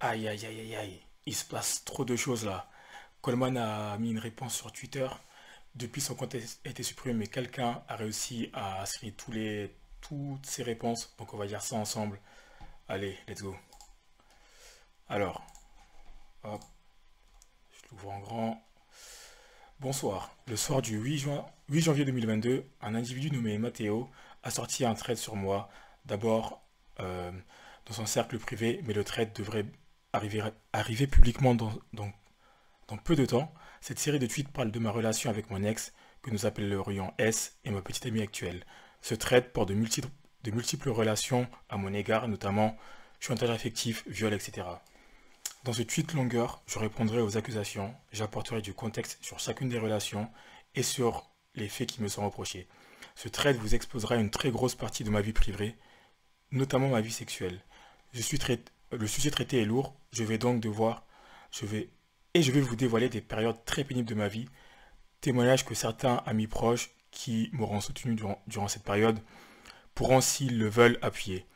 Aïe, aïe, aïe, aïe, aïe. Il se passe trop de choses là. Coleman a mis une réponse sur Twitter. Depuis son compte a été supprimé, mais quelqu'un a réussi à signer toutes ses réponses. Donc on va dire ça ensemble. Allez, let's go. Alors, hop, je l'ouvre en grand. Bonsoir. Le soir du 8 janvier 2022, un individu nommé Matteo a sorti un thread sur moi. D'abord dans son cercle privé, mais le thread devrait arriver publiquement dans peu de temps. Cette série de tweets parle de ma relation avec mon ex, que nous appellerions S, et ma petite amie actuelle. Ce thread porte de multiples relations à mon égard, notamment chantage affectif, viol, etc. Dans ce tweet longueur, je répondrai aux accusations, j'apporterai du contexte sur chacune des relations et sur les faits qui me sont reprochés. Ce thread vous exposera une très grosse partie de ma vie privée, notamment ma vie sexuelle. Le sujet traité est lourd, je vais, je vais vous dévoiler des périodes très pénibles de ma vie, témoignages que certains amis proches qui m'auront soutenu durant cette période pourront, s'ils le veulent, appuyer.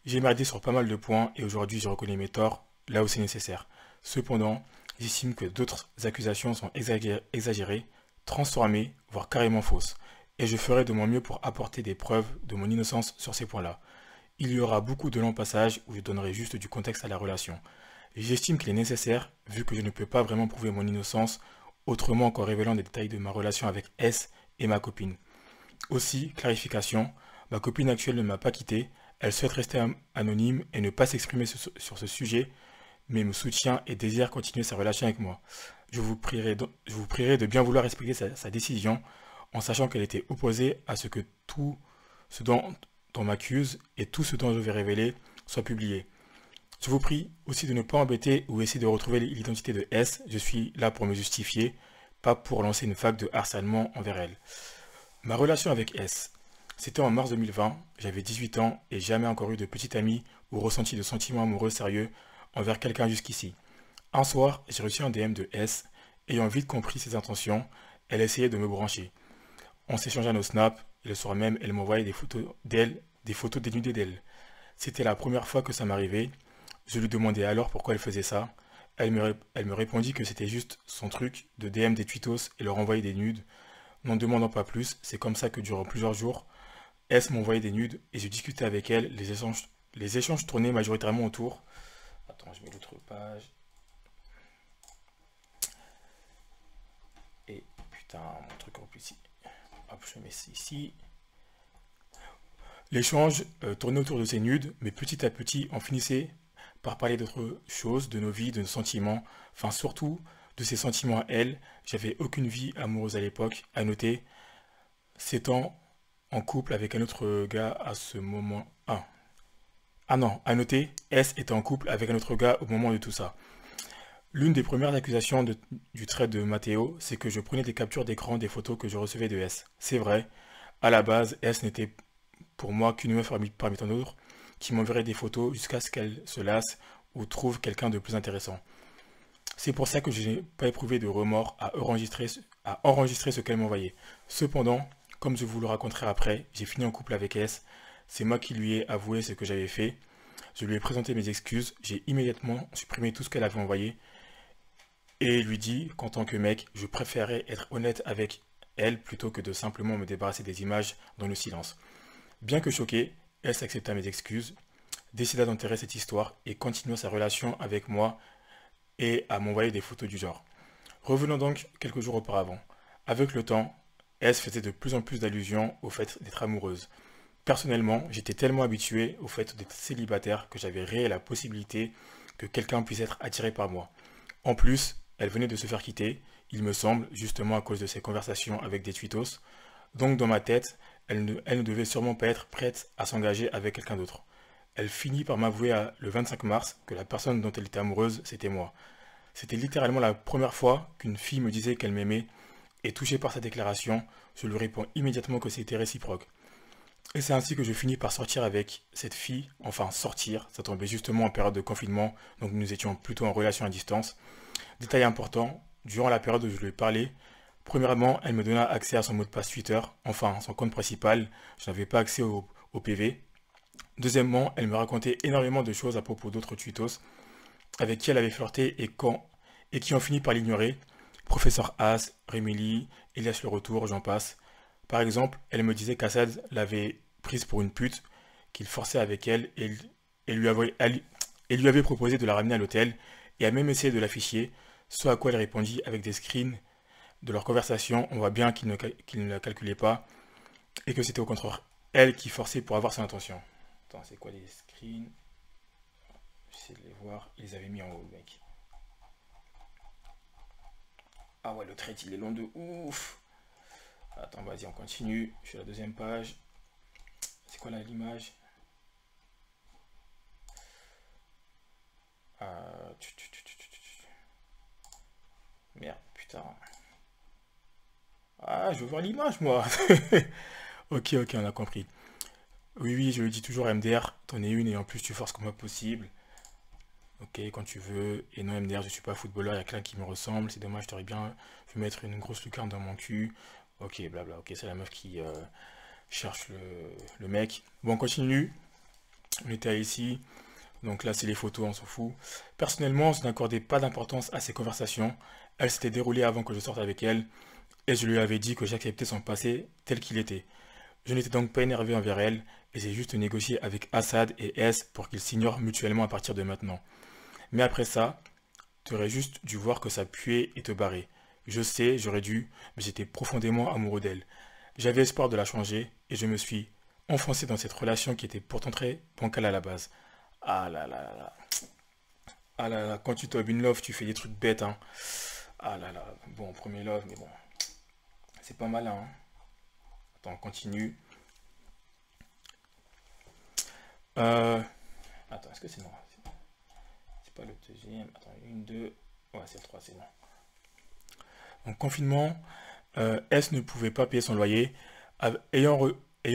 J'ai merdé sur pas mal de points et aujourd'hui je reconnais mes torts là où c'est nécessaire. Cependant, j'estime que d'autres accusations sont exagérées, transformées, voire carrément fausses. Et je ferai de mon mieux pour apporter des preuves de mon innocence sur ces points-là. Il y aura beaucoup de longs passages où je donnerai juste du contexte à la relation. J'estime qu'il est nécessaire, vu que je ne peux pas vraiment prouver mon innocence autrement qu'en révélant des détails de ma relation avec S et ma copine. Aussi, clarification, ma copine actuelle ne m'a pas quitté, elle souhaite rester anonyme et ne pas s'exprimer sur ce sujet, mais me soutient et désire continuer sa relation avec moi. Je vous prierai de bien vouloir respecter sa décision, en sachant qu'elle était opposée à ce que tout ce dont on m'accuse et tout ce dont je vais révéler soit publié. Je vous prie aussi de ne pas embêter ou essayer de retrouver l'identité de S. Je suis là pour me justifier, pas pour lancer une vague de harcèlement envers elle. Ma relation avec S. C'était en mars 2020, j'avais 18 ans et jamais encore eu de petite amie ou ressenti de sentiments amoureux sérieux envers quelqu'un jusqu'ici. Un soir, j'ai reçu un DM de S. Ayant vite compris ses intentions, elle essayait de me brancher. On s'échangea nos snaps et le soir même, elle m'envoyait des photos d'elle, des photos dénudées d'elle. C'était la première fois que ça m'arrivait. Je lui demandais alors pourquoi elle faisait ça. Elle me répondit que c'était juste son truc de DM des tweetos et leur envoyer des nudes. N'en demandant pas plus, c'est comme ça que durant plusieurs jours, S m'envoyait des nudes et je discutais avec elle. Les échanges tournaient majoritairement autour. Attends, je mets l'autre page. Et putain, mon truc en plus ici. Hop, je mets ça ici. L'échange tournait autour de ces nudes, mais petit à petit, on finissait par parler d'autres choses, de nos vies, de nos sentiments, enfin surtout de ses sentiments à elle. J'avais aucune vie amoureuse à l'époque. À noter, s'étant en couple avec un autre gars à ce moment. Ah non, à noter, S était en couple avec un autre gars au moment de tout ça. L'une des premières accusations du trait de Matteo, c'est que je prenais des captures d'écran des photos que je recevais de S. C'est vrai, à la base, S n'était pour moi qu'une meuf parmi tant d'autres qui m'enverrait des photos jusqu'à ce qu'elle se lasse ou trouve quelqu'un de plus intéressant. C'est pour ça que je n'ai pas éprouvé de remords à enregistrer ce qu'elle m'envoyait. Cependant, comme je vous le raconterai après, j'ai fini en couple avec S. C'est moi qui lui ai avoué ce que j'avais fait. Je lui ai présenté mes excuses. J'ai immédiatement supprimé tout ce qu'elle avait envoyé et lui dit qu'en tant que mec, je préférais être honnête avec elle plutôt que de simplement me débarrasser des images dans le silence. Bien que choqué, S accepta mes excuses, décida d'enterrer cette histoire et continua sa relation avec moi et à m'envoyer des photos du genre. Revenons donc quelques jours auparavant. Avec le temps, S faisait de plus en plus d'allusions au fait d'être amoureuse. Personnellement, j'étais tellement habitué au fait d'être célibataire que j'avais réel la possibilité que quelqu'un puisse être attiré par moi. En plus, elle venait de se faire quitter, il me semble, justement à cause de ses conversations avec des tweetos. Donc dans ma tête, elle ne devait sûrement pas être prête à s'engager avec quelqu'un d'autre. Elle finit par m'avouer le 25 mars que la personne dont elle était amoureuse, c'était moi. C'était littéralement la première fois qu'une fille me disait qu'elle m'aimait, et touché par sa déclaration, je lui réponds immédiatement que c'était réciproque. Et c'est ainsi que je finis par sortir avec cette fille, enfin sortir, ça tombait justement en période de confinement, donc nous étions plutôt en relation à distance. Détail important, durant la période où je lui ai parlé, premièrement, elle me donna accès à son mot de passe Twitter, enfin son compte principal, je n'avais pas accès au PV. Deuxièmement, elle me racontait énormément de choses à propos d'autres tweetos, avec qui elle avait flirté et qui ont fini par l'ignorer. Professeur As, Rémélie, Elias le Retour, j'en passe. Par exemple, elle me disait qu'Assad l'avait prise pour une pute, qu'il forçait avec elle et lui avait proposé de la ramener à l'hôtel et a même essayé de l'afficher, ce à quoi elle répondit avec des screens de leur conversation. On voit bien qu'il ne la calculait pas et que c'était au contraire elle qui forçait pour avoir son attention. Attends, c'est quoi les screens? J'essaie de les voir. Ils les avaient mis en haut, le mec. Ah ouais, le trait, il est long de ouf. Attends, vas-y, on continue. Je suis à la deuxième page. C'est quoi là l'image? Merde, putain. Ah, je veux voir l'image, moi. Ok, ok, on a compris. Oui, oui, je le dis toujours, MDR, t'en es une et en plus tu forces comme pas possible. Ok, quand tu veux. Et non, MDR, je suis pas footballeur, il y a quelqu'un qui me ressemble. C'est dommage, t'aurais bien pu mettre une grosse lucarne dans mon cul. Ok, blabla, ok, c'est la meuf qui cherche le mec. Bon, on continue. On était ici. Donc là, c'est les photos, on s'en fout. Personnellement, je n'accordais pas d'importance à ces conversations. Elle s'était déroulée avant que je sorte avec elle. Et je lui avais dit que j'acceptais son passé tel qu'il était. Je n'étais donc pas énervé envers elle, et j'ai juste négocié avec Assad et S pour qu'ils s'ignorent mutuellement à partir de maintenant. Mais après ça, tu aurais juste dû voir que ça puait et te barrer. Je sais, j'aurais dû, mais j'étais profondément amoureux d'elle. J'avais espoir de la changer, et je me suis enfoncé dans cette relation qui était pourtant très bancale à la base. Ah là là là là. Ah là là, quand tu tombes une love, tu fais des trucs bêtes, hein. Ah là là, bon, premier love, mais bon, c'est pas malin, hein. Attends, on continue. Euh... Attends, est-ce que c'est non? C'est pas le deuxième. Attends, une, deux. Ouais, c'est le trois, c'est bon. En confinement, S ne pouvait pas payer son loyer. Ayant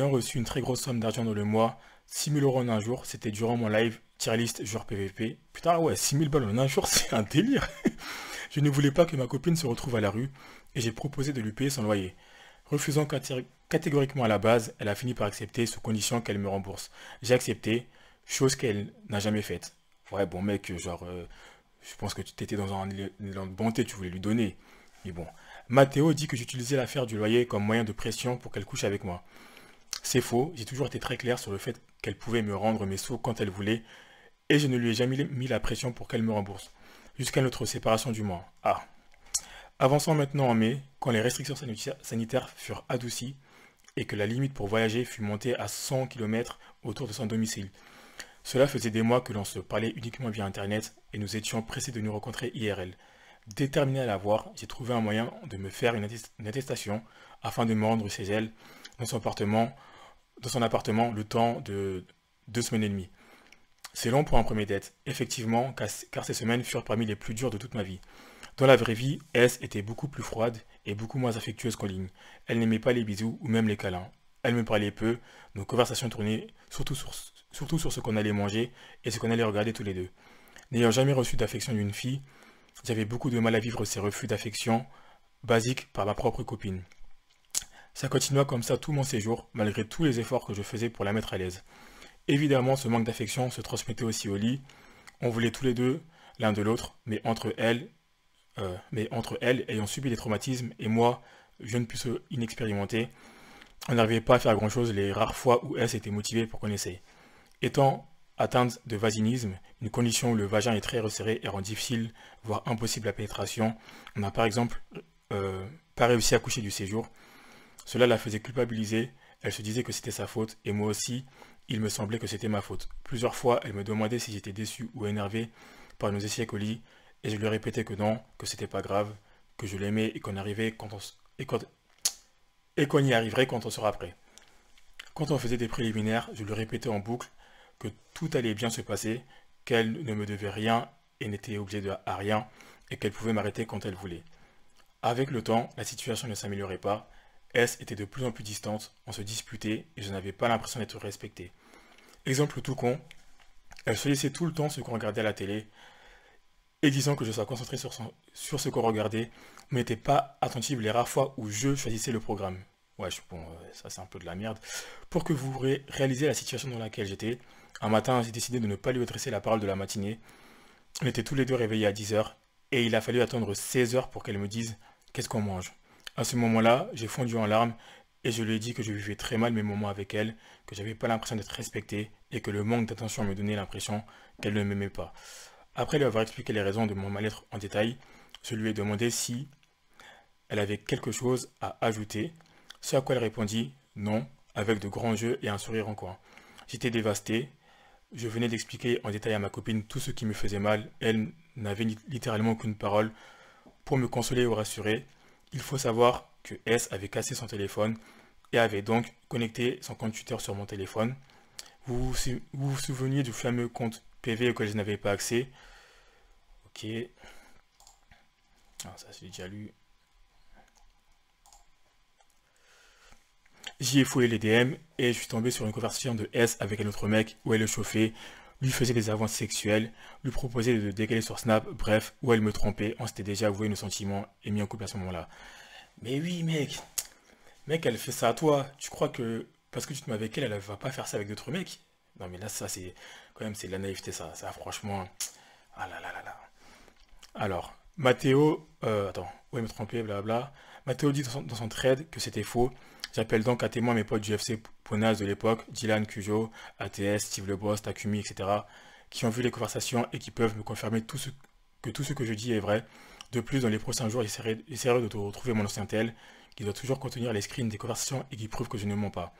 reçu une très grosse somme d'argent dans le mois, 6 000 € en un jour, c'était durant mon live tier list joueur PVP. Putain, ouais, 6 000 balles en un jour, c'est un délire. Je ne voulais pas que ma copine se retrouve à la rue et j'ai proposé de lui payer son loyer. Refusant catégoriquement à la base, elle a fini par accepter sous condition qu'elle me rembourse. J'ai accepté, chose qu'elle n'a jamais faite. Ouais, bon mec, genre, je pense que tu t'étais dans un élan de bonté, tu voulais lui donner. Mais bon. Mathéo dit que j'utilisais l'affaire du loyer comme moyen de pression pour qu'elle couche avec moi. C'est faux, j'ai toujours été très clair sur le fait qu'elle pouvait me rendre mes sous quand elle voulait, et je ne lui ai jamais mis la pression pour qu'elle me rembourse. Jusqu'à notre séparation du mois. Ah. Avançons maintenant en mai, quand les restrictions sanitaires furent adoucies et que la limite pour voyager fut montée à 100 km autour de son domicile. Cela faisait des mois que l'on se parlait uniquement via Internet et nous étions pressés de nous rencontrer IRL. Déterminé à la voir, j'ai trouvé un moyen de me faire une attestation afin de me rendre chez elle dans son appartement le temps de 2 semaines et demie. C'est long pour un premier date, effectivement, car ces semaines furent parmi les plus dures de toute ma vie. Dans la vraie vie, S était beaucoup plus froide et beaucoup moins affectueuse qu'en ligne. Elle n'aimait pas les bisous ou même les câlins. Elle me parlait peu, nos conversations tournaient surtout sur ce qu'on allait manger et ce qu'on allait regarder tous les deux. N'ayant jamais reçu d'affection d'une fille, j'avais beaucoup de mal à vivre ces refus d'affection basiques par ma propre copine. Ça continua comme ça tout mon séjour, malgré tous les efforts que je faisais pour la mettre à l'aise. Évidemment, ce manque d'affection se transmettait aussi au lit. On voulait tous les deux l'un de l'autre, mais entre elles ayant subi des traumatismes et moi, jeune puceau inexpérimenté, on n'arrivait pas à faire grand chose les rares fois où elle s'était motivée pour qu'on essaye. Étant atteinte de vaginisme, une condition où le vagin est très resserré et rend difficile, voire impossible la pénétration, on n'a par exemple pas réussi à coucher du séjour. Cela la faisait culpabiliser, elle se disait que c'était sa faute, et moi aussi, il me semblait que c'était ma faute. Plusieurs fois, elle me demandait si j'étais déçu ou énervé par nos échecs au lit, et je lui répétais que non, que c'était pas grave, que je l'aimais et qu'on y arriverait quand on sera prêt. Quand on faisait des préliminaires, je lui répétais en boucle que tout allait bien se passer, qu'elle ne me devait rien et n'était obligée à rien, et qu'elle pouvait m'arrêter quand elle voulait. Avec le temps, la situation ne s'améliorait pas. S était de plus en plus distante, on se disputait et je n'avais pas l'impression d'être respecté. Exemple tout con, elle se laissait tout le temps ce qu'on regardait à la télé, et disant que je sois concentré sur ce qu'on regardait, mais n'était pas attentive les rares fois où je choisissais le programme. Ouais, bon, ça c'est un peu de la merde. Pour que vous réalisiez la situation dans laquelle j'étais, un matin j'ai décidé de ne pas lui adresser la parole de la matinée, On était tous les deux réveillés à 10 heures et il a fallu attendre 16 heures pour qu'elle me dise qu'est-ce qu'on mange. À ce moment-là, j'ai fondu en larmes et je lui ai dit que je vivais très mal mes moments avec elle, que j'avais pas l'impression d'être respecté et que le manque d'attention me donnait l'impression qu'elle ne m'aimait pas. Après lui avoir expliqué les raisons de mon mal-être en détail, je lui ai demandé si elle avait quelque chose à ajouter, ce à quoi elle répondit non, avec de grands yeux et un sourire en coin. J'étais dévasté, je venais d'expliquer en détail à ma copine tout ce qui me faisait mal, elle n'avait littéralement aucune parole pour me consoler ou rassurer. Il faut savoir que S avait cassé son téléphone et avait donc connecté son compte Twitter sur mon téléphone. Vous souveniez du fameux compte PV auquel je n'avais pas accès? Ok. Ah, ça j'ai déjà lu. J'y ai fouillé les DM et je suis tombé sur une conversation de S avec un autre mec où elle le chauffait, lui faisait des avances sexuelles, lui proposait de décaler sur Snap, bref, où elle me trompait, on s'était déjà avoué nos sentiments et mis en couple à ce moment-là. Mais oui mec, elle fait ça à toi. Tu crois que parce que tu te mets avec elle, elle va pas faire ça avec d'autres mecs? Non mais là ça c'est quand même c'est de la naïveté ça franchement. Ah là là là là. Alors, Mathéo, attends, où elle me trompé, blabla. Mathéo dit dans son thread que c'était faux. J'appelle donc à témoin mes potes du FC Ponaz de l'époque, Dylan, Cujo, ATS, Steve Le Boss, Takumi, etc., qui ont vu les conversations et qui peuvent me confirmer tout ce que je dis est vrai. De plus, dans les prochains jours, j'essaierai de retrouver mon ancien tel, qui doit toujours contenir les screens des conversations et qui prouve que je ne mens pas.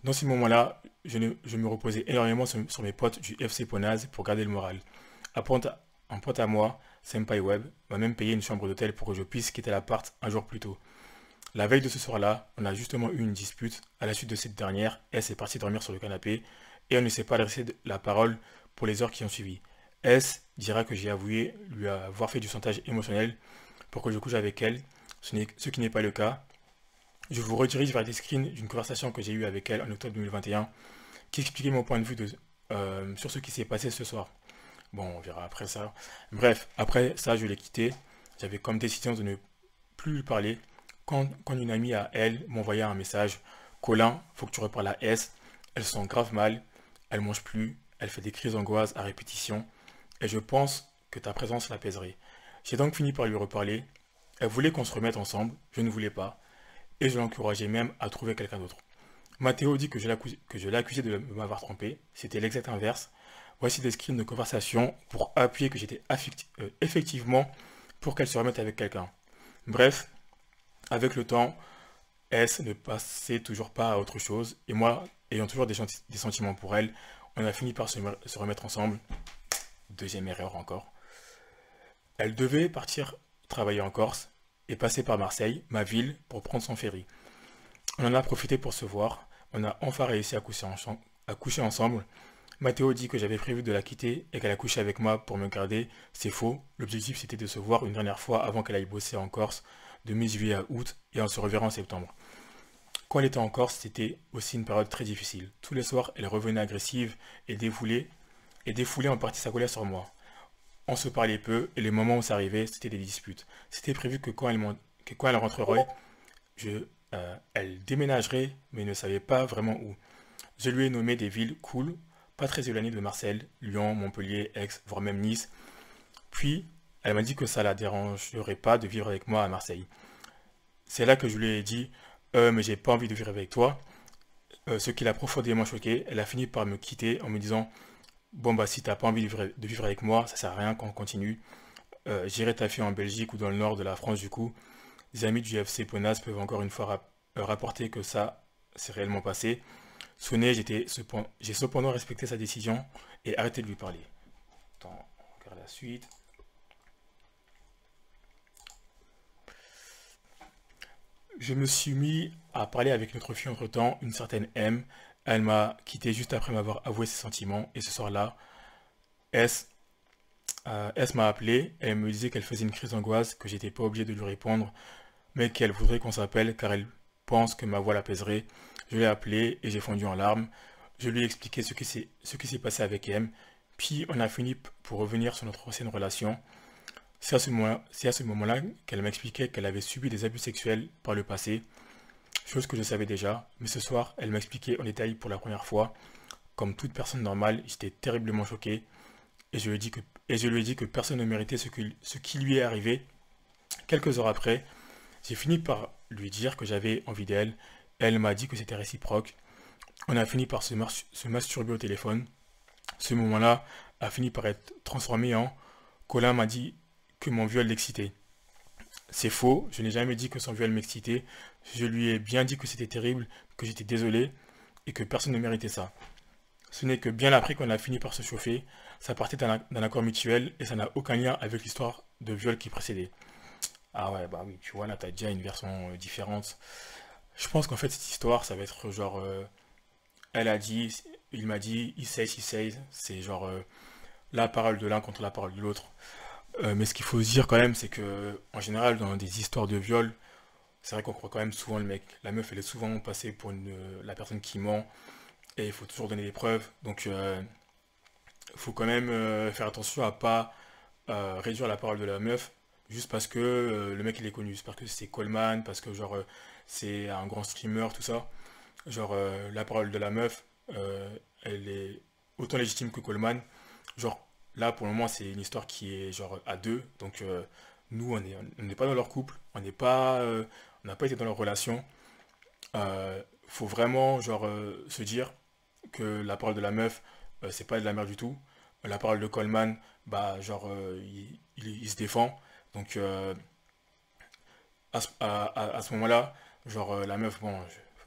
Dans ces moments-là, je me reposais énormément sur mes potes du FC Ponaz pour garder le moral. Un pote à moi, Senpai Web, m'a même payé une chambre d'hôtel pour que je puisse quitter l'appart un jour plus tôt. La veille de ce soir-là, on a justement eu une dispute. À la suite de cette dernière, S est partie dormir sur le canapé et on ne s'est pas adressé la parole pour les heures qui ont suivi. S dira que j'ai avoué lui avoir fait du chantage émotionnel pour que je couche avec elle, ce qui n'est pas le cas. Je vous redirige vers des screens d'une conversation que j'ai eue avec elle en octobre 2021 qui expliquait mon point de vue sur ce qui s'est passé ce soir. Bon, on verra après ça. Bref, après ça, je l'ai quitté. J'avais comme décision de ne plus lui parler. Quand une amie à elle m'envoyait un message, Colin, faut que tu reparles à S. Elle sent grave mal, elle mange plus, elle fait des crises d'angoisse à répétition, et je pense que ta présence l'apaiserait. J'ai donc fini par lui reparler. Elle voulait qu'on se remette ensemble, je ne voulais pas, et je l'encourageais même à trouver quelqu'un d'autre. Mathéo dit que je l'accusais de m'avoir trompé, c'était l'exact inverse. Voici des screens de conversation pour appuyer que j'étais effectivement pour qu'elle se remette avec quelqu'un. Bref, avec le temps, S ne passait toujours pas à autre chose, et moi, ayant toujours des sentiments pour elle, on a fini par se remettre ensemble. Deuxième erreur encore. Elle devait partir travailler en Corse et passer par Marseille, ma ville, pour prendre son ferry. On en a profité pour se voir, on a enfin réussi à coucher ensemble. Mathéo dit que j'avais prévu de la quitter et qu'elle a couché avec moi pour me garder. C'est faux, l'objectif c'était de se voir une dernière fois avant qu'elle aille bosser en Corse, de mi-juillet à août, et on se reverra en septembre. Quand elle était en Corse, c'était aussi une période très difficile. Tous les soirs, elle revenait agressive et défoulait en partie sa colère sur moi. On se parlait peu, et les moments où ça arrivait, c'était des disputes. C'était prévu que quand elle rentrerait, elle déménagerait, mais ne savait pas vraiment où. Je lui ai nommé des villes cool, pas très éloignées de Marseille, Lyon, Montpellier, Aix, voire même Nice. Puis, elle m'a dit que ça la dérangerait pas de vivre avec moi à Marseille. C'est là que je lui ai dit, mais j'ai pas envie de vivre avec toi. Ce qui l'a profondément choqué. Elle a fini par me quitter en me disant, bon bah si t'as pas envie de vivre avec moi, ça sert à rien qu'on continue. J'irai taffer en Belgique ou dans le nord de la France du coup. Les amis du FC Ponas peuvent encore une fois rapporter que ça s'est réellement passé. Sonné, j'ai cependant respecté sa décision et arrêté de lui parler. Attends, on regarde la suite. Je me suis mis à parler avec une autre fille entre-temps, une certaine M. Elle m'a quitté juste après m'avoir avoué ses sentiments. Et ce soir-là, S, S m'a appelé. Elle me disait qu'elle faisait une crise d'angoisse, que j'étais pas obligé de lui répondre, mais qu'elle voudrait qu'on s'appelle car elle pense que ma voix l'apaiserait. Je l'ai appelée et j'ai fondu en larmes. Je lui ai expliqué ce qui s'est passé avec M. Puis on a fini pour revenir sur notre ancienne relation. C'est à ce moment-là qu'elle m'a expliqué qu'elle avait subi des abus sexuels par le passé, chose que je savais déjà, mais ce soir, elle m'a expliqué en détail pour la première fois. Comme toute personne normale, j'étais terriblement choqué et je lui ai dit et je lui ai dit que personne ne méritait ce qui lui est arrivé. Quelques heures après, j'ai fini par lui dire que j'avais envie d'elle. Elle m'a dit que c'était réciproque. On a fini par se masturber au téléphone. Ce moment-là a fini par être transformé en Colin m'a dit que mon viol l'excitait. C'est faux, je n'ai jamais dit que son viol m'excitait. Je lui ai bien dit que c'était terrible, que j'étais désolé et que personne ne méritait ça. Ce n'est que bien après qu'on a fini par se chauffer. Ça partait d'un accord mutuel et ça n'a aucun lien avec l'histoire de viol qui précédait. Ah ouais, bah oui, tu vois, là, t'as déjà une version différente. Je pense qu'en fait, cette histoire, ça va être genre, elle a dit, il m'a dit, he says, c'est genre la parole de l'un contre la parole de l'autre. Mais ce qu'il faut se dire quand même, c'est que, en général, dans des histoires de viol, c'est vrai qu'on croit quand même souvent le mec. La meuf, elle est souvent passée pour la personne qui ment, et il faut toujours donner des preuves. Donc, il faut quand même faire attention à pas réduire la parole de la meuf juste parce que le mec il est connu, c'est parce que c'est Coleman, parce que genre c'est un grand streamer, tout ça. Genre la parole de la meuf, elle est autant légitime que Coleman. Genre là pour le moment c'est une histoire qui est genre à deux, donc nous on n'est pas dans leur couple, on n'a pas été dans leur relation. Faut vraiment genre se dire que la parole de la meuf c'est pas de la merde du tout. La parole de Coleman, bah genre il se défend. Donc à ce moment-là, genre la meuf, bon,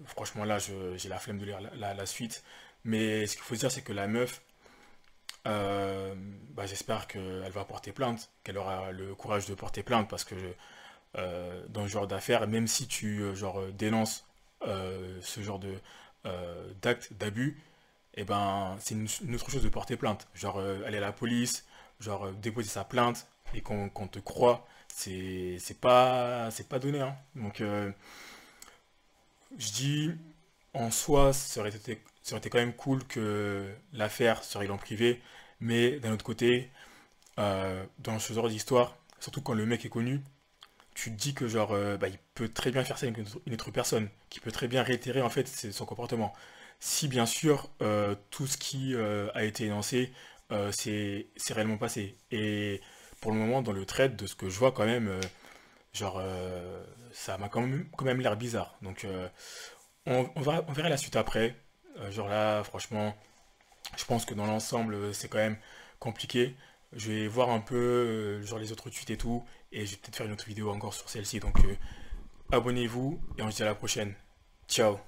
franchement là j'ai la flemme de lire la suite. Mais ce qu'il faut se dire c'est que la meuf, bah, j'espère qu'elle va porter plainte, qu'elle aura le courage de porter plainte parce que dans ce genre d'affaires, même si tu genre dénonces ce genre de d'actes d'abus, et ben c'est une autre chose de porter plainte. Genre aller à la police, genre déposer sa plainte et qu'on te croit, c'est pas donné, hein. Donc je dis en soi ça aurait été quand même cool que l'affaire se règle en privé, mais d'un autre côté, dans ce genre d'histoire, surtout quand le mec est connu, tu te dis que genre bah, il peut très bien faire ça avec une autre personne, qui peut très bien réitérer en fait son comportement. Si bien sûr tout ce qui a été énoncé c'est réellement passé. Et pour le moment dans le trade de ce que je vois quand même, genre ça m'a quand même l'air bizarre. Donc on verra la suite après. Genre là franchement je pense que dans l'ensemble c'est quand même compliqué. Je vais voir un peu genre les autres tweets et tout, et je vais peut-être faire une autre vidéo encore sur celle-ci. Donc abonnez-vous et on se dit à la prochaine. Ciao.